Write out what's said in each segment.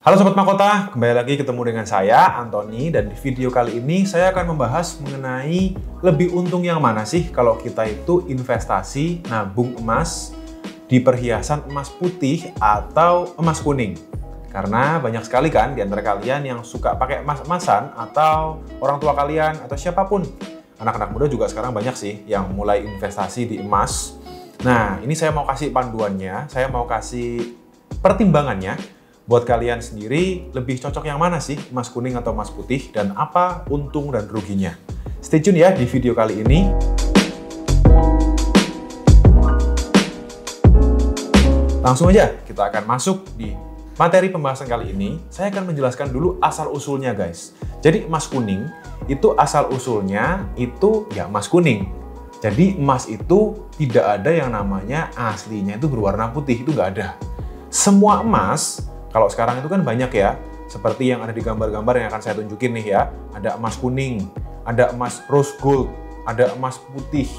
Halo Sobat Mahkota, kembali lagi ketemu dengan saya, Anthony, dan di video kali ini saya akan membahas mengenai lebih untung yang mana sih kalau kita itu investasi nabung emas di perhiasan emas putih atau emas kuning. Karena banyak sekali kan di antara kalian yang suka pakai emas-emasan atau orang tua kalian atau siapapun. Anak-anak muda juga sekarang banyak sih yang mulai investasi di emas. Nah, ini saya mau kasih panduannya, saya mau kasih pertimbangannya. Buat kalian sendiri, lebih cocok yang mana sih, emas kuning atau emas putih, dan apa untung dan ruginya? Stay tune ya di video kali ini. Langsung aja, kita akan masuk di materi pembahasan kali ini. Saya akan menjelaskan dulu asal-usulnya guys. Jadi emas kuning, itu asal-usulnya itu ya emas kuning. Jadi emas itu tidak ada yang namanya aslinya itu berwarna putih, itu nggak ada. Semua emas, kalau sekarang itu kan banyak ya, seperti yang ada di gambar-gambar yang akan saya tunjukin nih ya. Ada emas kuning, ada emas rose gold, ada emas putih,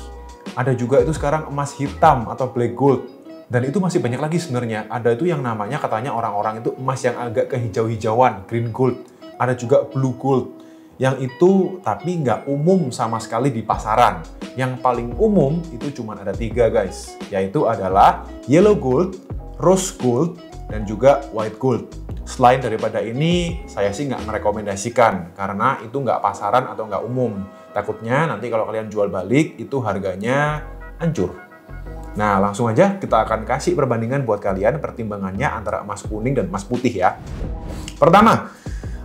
ada juga itu sekarang emas hitam atau black gold. Dan itu masih banyak lagi sebenarnya. Ada itu yang namanya katanya orang-orang itu emas yang agak kehijau-hijauan, green gold. Ada juga blue gold. Yang itu tapi nggak umum sama sekali di pasaran. Yang paling umum itu cuma ada 3 guys. Yaitu adalah yellow gold, rose gold, dan juga white gold. Selain daripada ini, saya sih nggak merekomendasikan karena itu nggak pasaran atau nggak umum. Takutnya nanti kalau kalian jual balik, itu harganya hancur. Nah, langsung aja kita akan kasih perbandingan buat kalian pertimbangannya antara emas kuning dan emas putih ya. Pertama,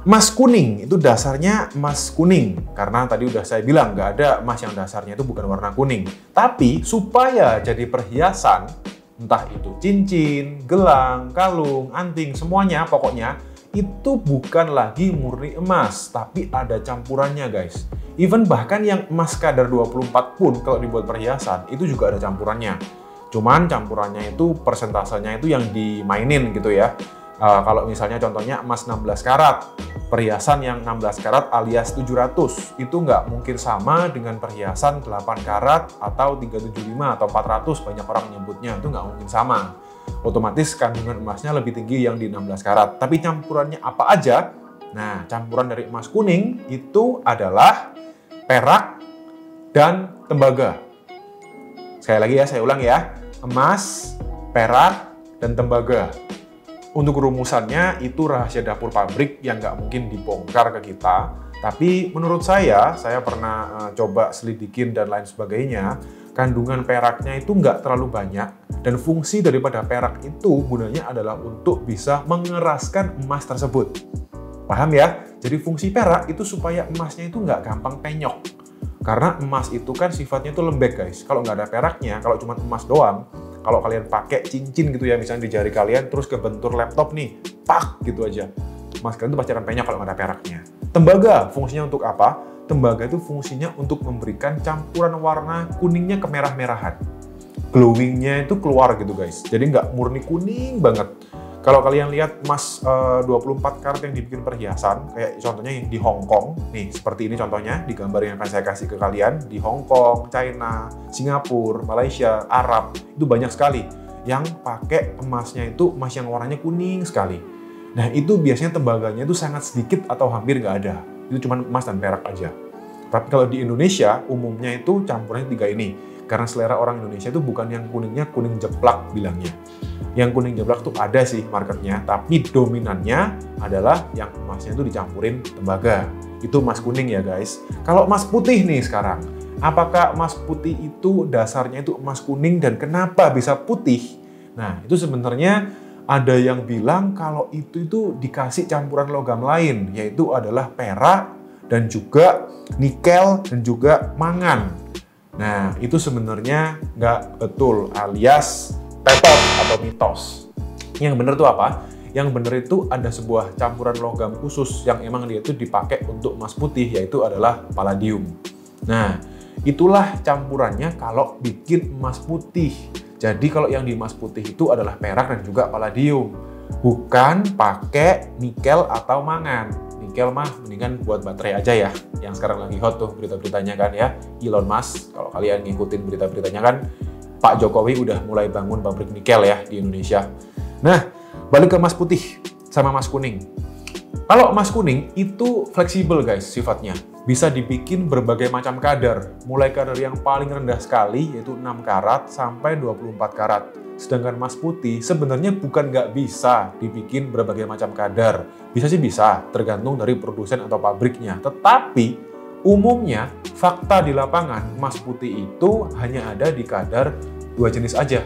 emas kuning itu dasarnya emas kuning. Karena tadi udah saya bilang nggak ada emas yang dasarnya itu bukan warna kuning. Tapi supaya jadi perhiasan, entah itu cincin, gelang, kalung, anting, semuanya pokoknya itu bukan lagi murni emas, tapi ada campurannya guys. Even bahkan yang emas kadar 24 pun kalau dibuat perhiasan itu juga ada campurannya. Cuman campurannya itu persentasenya itu yang dimainin gitu ya. Kalau misalnya contohnya emas 16 karat, perhiasan yang 16 karat alias 700, itu nggak mungkin sama dengan perhiasan 8 karat atau 375 atau 400, banyak orang menyebutnya, itu nggak mungkin sama. Otomatis kandungan emasnya lebih tinggi yang di 16 karat. Tapi campurannya apa aja? Nah, campuran dari emas kuning itu adalah perak dan tembaga. Sekali lagi ya, saya ulang ya. Emas, perak, dan tembaga. Untuk rumusannya itu rahasia dapur pabrik yang nggak mungkin dibongkar ke kita. Tapi menurut saya pernah coba selidikin dan lain sebagainya, kandungan peraknya itu nggak terlalu banyak. Dan fungsi daripada perak itu gunanya adalah untuk bisa mengeraskan emas tersebut. Paham ya? Jadi fungsi perak itu supaya emasnya itu nggak gampang penyok. Karena emas itu kan sifatnya itu lembek guys. Kalau nggak ada peraknya, kalau cuma emas doang, kalau kalian pakai cincin gitu ya, misalnya di jari kalian, terus kebentur laptop nih, pak gitu aja. Emas kalian itu pasti akan penyok kalau nggak ada peraknya. Tembaga, fungsinya untuk apa? Tembaga itu fungsinya untuk memberikan campuran warna kuningnya kemerah-merahan. Glowingnya itu keluar gitu guys. Jadi nggak murni kuning banget. Kalau kalian lihat emas 24 karat yang dibikin perhiasan, kayak contohnya yang di Hong Kong, nih seperti ini contohnya, di gambar yang akan saya kasih ke kalian, di Hong Kong, China, Singapura, Malaysia, Arab, itu banyak sekali yang pakai emasnya itu emas yang warnanya kuning sekali. Nah itu biasanya tembaganya itu sangat sedikit atau hampir nggak ada, itu cuma emas dan perak aja. Tapi kalau di Indonesia, umumnya itu campurannya 3 ini, karena selera orang Indonesia itu bukan yang kuningnya kuning jeplak bilangnya. Yang kuning jeblak tuh ada sih marketnya, tapi dominannya adalah yang emasnya itu dicampurin tembaga. Itu emas kuning ya guys. Kalau emas putih nih sekarang, apakah emas putih itu dasarnya itu emas kuning dan kenapa bisa putih? Nah itu sebenarnya ada yang bilang kalau itu dikasih campuran logam lain, yaitu adalah perak dan juga nikel dan juga mangan. Nah itu sebenarnya nggak betul, alias tetot atau mitos. Yang benar itu apa? Yang benar itu ada sebuah campuran logam khusus yang emang dia itu dipakai untuk emas putih, yaitu adalah palladium. Nah, itulah campurannya kalau bikin emas putih. Jadi kalau yang di emas putih itu adalah perak dan juga palladium. Bukan pakai nikel atau mangan. Nikel mah mendingan buat baterai aja ya. Yang sekarang lagi hot tuh berita-beritanya kan ya. Elon Musk, kalau kalian ngikutin berita-beritanya kan, Pak Jokowi udah mulai bangun pabrik nikel ya di Indonesia. Nah, balik ke emas putih. sama emas kuning. Kalau emas kuning itu fleksibel guys sifatnya. Bisa dibikin berbagai macam kadar. Mulai kadar yang paling rendah sekali yaitu 6 karat sampai 24 karat. Sedangkan emas putih sebenarnya bukan nggak bisa dibikin berbagai macam kadar. Bisa sih bisa, tergantung dari produsen atau pabriknya. Tetapi umumnya fakta di lapangan emas putih itu hanya ada di kadar 2 jenis aja.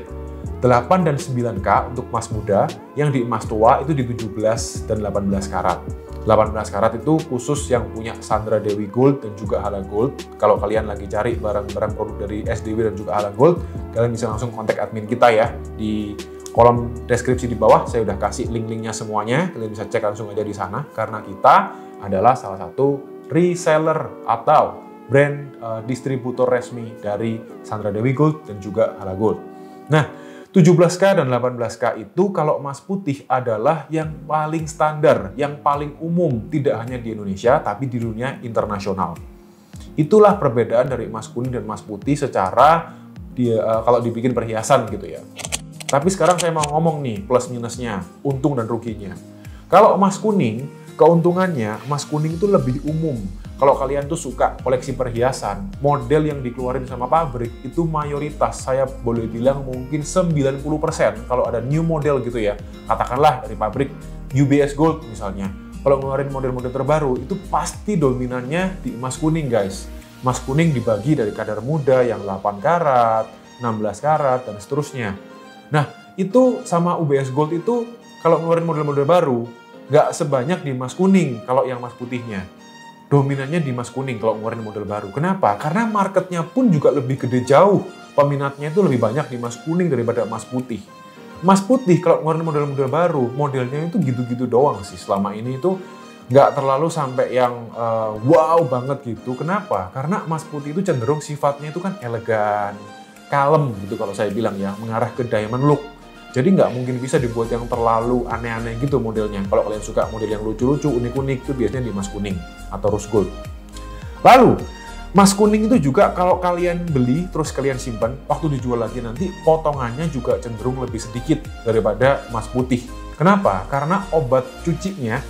8 dan 9K untuk emas muda, yang di emas tua itu di 17 dan 18 karat. 18 karat itu khusus yang punya Sandra Dewi Gold dan juga Hala Gold. Kalau kalian lagi cari barang-barang produk dari SDW dan juga Hala Gold, kalian bisa langsung kontak admin kita ya. Di kolom deskripsi di bawah saya udah kasih link-linknya semuanya. Kalian bisa cek langsung aja di sana, karena kita adalah salah satu reseller atau brand distributor resmi dari Sandra Dewi Gold dan juga Hala Gold. Nah, 17K dan 18K itu kalau emas putih adalah yang paling standar, yang paling umum, tidak hanya di Indonesia, tapi di dunia internasional. Itulah perbedaan dari emas kuning dan emas putih secara kalau dibikin perhiasan gitu ya. Tapi sekarang saya mau ngomong nih plus minusnya, untung dan ruginya. Kalau emas kuning, keuntungannya emas kuning itu lebih umum. Kalau kalian tuh suka koleksi perhiasan, model yang dikeluarin sama pabrik itu mayoritas, saya boleh bilang mungkin 90% kalau ada new model gitu ya. Katakanlah dari pabrik UBS Gold misalnya. Kalau ngeluarin model-model terbaru, itu pasti dominannya di emas kuning guys. Emas kuning dibagi dari kadar muda yang 8 karat, 16 karat, dan seterusnya. Nah, itu sama UBS Gold itu kalau ngeluarin model-model baru, nggak sebanyak di emas kuning kalau yang emas putihnya. Dominannya di emas kuning kalau ngeluarin model baru. Kenapa? Karena marketnya pun juga lebih gede jauh. Peminatnya itu lebih banyak di emas kuning daripada emas putih. Emas putih kalau ngeluarin model-model baru, modelnya itu gitu-gitu doang sih. Selama ini itu nggak terlalu sampai yang wow banget gitu. Kenapa? Karena emas putih itu cenderung sifatnya itu kan elegan, kalem gitu kalau saya bilang ya, mengarah ke diamond look. Jadi nggak mungkin bisa dibuat yang terlalu aneh-aneh gitu modelnya. Kalau kalian suka model yang lucu-lucu, unik-unik, itu biasanya di emas kuning atau rose gold. Lalu, emas kuning itu juga kalau kalian beli, terus kalian simpan, waktu dijual lagi nanti, potongannya juga cenderung lebih sedikit daripada emas putih. Kenapa? Karena obat cucinya,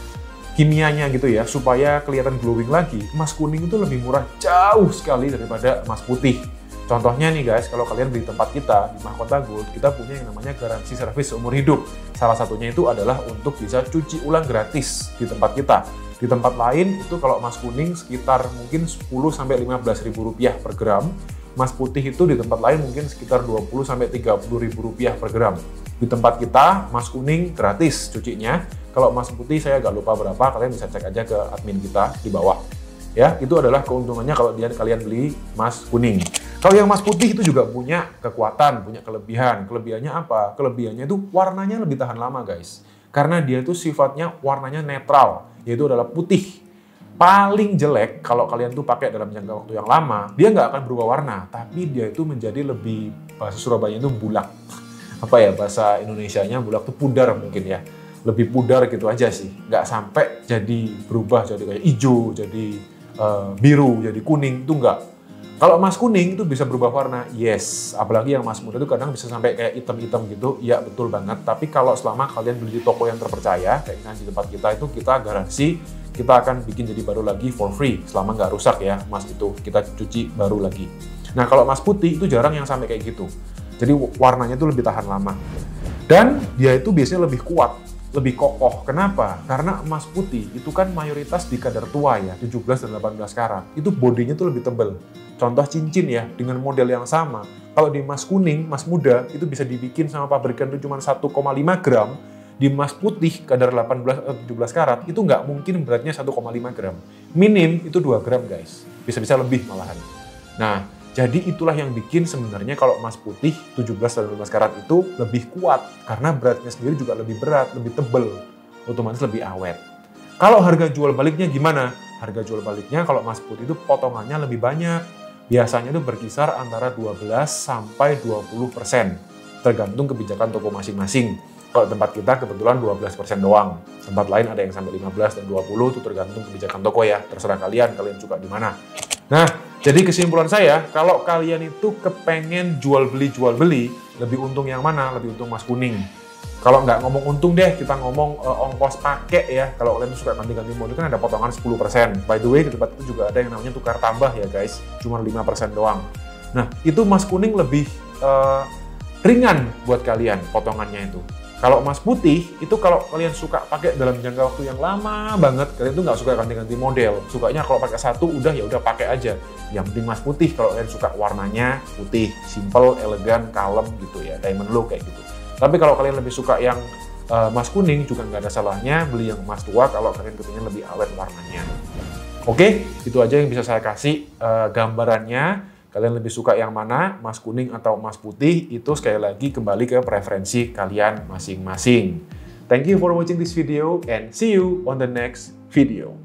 kimianya gitu ya, supaya kelihatan glowing lagi, emas kuning itu lebih murah jauh sekali daripada emas putih. Contohnya nih guys, kalau kalian beli tempat kita di Mahkota Gold, kita punya yang namanya garansi servis seumur hidup. Salah satunya itu adalah untuk bisa cuci ulang gratis di tempat kita. Di tempat lain itu kalau emas kuning sekitar mungkin 10-15 ribu rupiah per gram. Emas putih itu di tempat lain mungkin sekitar 20-30 ribu rupiah per gram. Di tempat kita, emas kuning gratis cucinya. Kalau emas putih saya agak lupa berapa, kalian bisa cek aja ke admin kita di bawah. Ya, itu adalah keuntungannya kalau kalian beli emas kuning. Kalau yang emas putih itu juga punya kekuatan, punya kelebihan. Kelebihannya apa? Kelebihannya itu warnanya lebih tahan lama guys. Karena dia itu sifatnya warnanya netral, yaitu adalah putih. Paling jelek kalau kalian tuh pakai dalam jangka waktu yang lama, dia nggak akan berubah warna, tapi dia itu menjadi lebih, bahasa Surabaya itu bulak. Apa ya, bahasa Indonesianya bulak tuh pudar mungkin ya. Lebih pudar gitu aja sih. Nggak sampai jadi berubah jadi kayak hijau, jadi biru, jadi kuning, itu nggak. Kalau emas kuning itu bisa berubah warna, yes. Apalagi yang emas muda itu kadang bisa sampai kayak hitam-hitam gitu, iya betul banget. Tapi kalau selama kalian beli di toko yang terpercaya, kayak di tempat kita itu kita garansi, kita akan bikin jadi baru lagi for free. Selama nggak rusak ya emas itu, kita cuci baru lagi. Nah kalau emas putih itu jarang yang sampai kayak gitu. Jadi warnanya itu lebih tahan lama. Dan dia itu biasanya lebih kuat, lebih kokoh. Kenapa? Karena emas putih itu kan mayoritas di kadar tua ya, 17 dan 18 karat. Itu bodinya tuh lebih tebal. Contoh cincin ya, dengan model yang sama. Kalau di emas kuning, emas muda, itu bisa dibikin sama pabrikan itu cuma 1,5 gram. Di emas putih, kadar 18-17 karat, itu nggak mungkin beratnya 1,5 gram. Minim itu 2 gram guys. Bisa-bisa lebih malahan. Nah, jadi itulah yang bikin sebenarnya kalau emas putih 17 dan 18 karat itu lebih kuat. Karena beratnya sendiri juga lebih berat, lebih tebal. Otomatis lebih awet. Kalau harga jual baliknya gimana? Harga jual baliknya kalau emas putih itu potongannya lebih banyak. Biasanya itu berkisar antara 12 sampai 20%. Tergantung kebijakan toko masing-masing. Kalau tempat kita kebetulan 12% doang. Tempat lain ada yang sampai 15 dan 20, itu tergantung kebijakan toko ya. Terserah kalian suka di mana. Nah, jadi kesimpulan saya, kalau kalian itu kepengen jual beli, lebih untung yang mana? Lebih untung emas kuning. Kalau nggak ngomong untung deh, kita ngomong ongkos pakai ya. Kalau kalian suka ganti-ganti model kan ada potongan 10%. By the way, di tempat itu juga ada yang namanya tukar tambah ya guys, cuma 5% doang. Nah, itu emas kuning lebih ringan buat kalian potongannya itu. Kalau emas putih, itu kalau kalian suka pakai dalam jangka waktu yang lama banget, kalian tuh nggak suka ganti-ganti model. Sukanya kalau pakai satu, udah ya udah pakai aja. Yang penting emas putih, kalau kalian suka warnanya putih, simple, elegan, kalem gitu ya, diamond look kayak gitu. Tapi kalau kalian lebih suka yang emas kuning, juga nggak ada salahnya beli yang emas tua kalau kalian kepingin lebih awet warnanya. Oke, itu aja yang bisa saya kasih gambarannya. Kalian lebih suka yang mana, emas kuning atau emas putih, itu sekali lagi kembali ke preferensi kalian masing-masing. Thank you for watching this video and see you on the next video.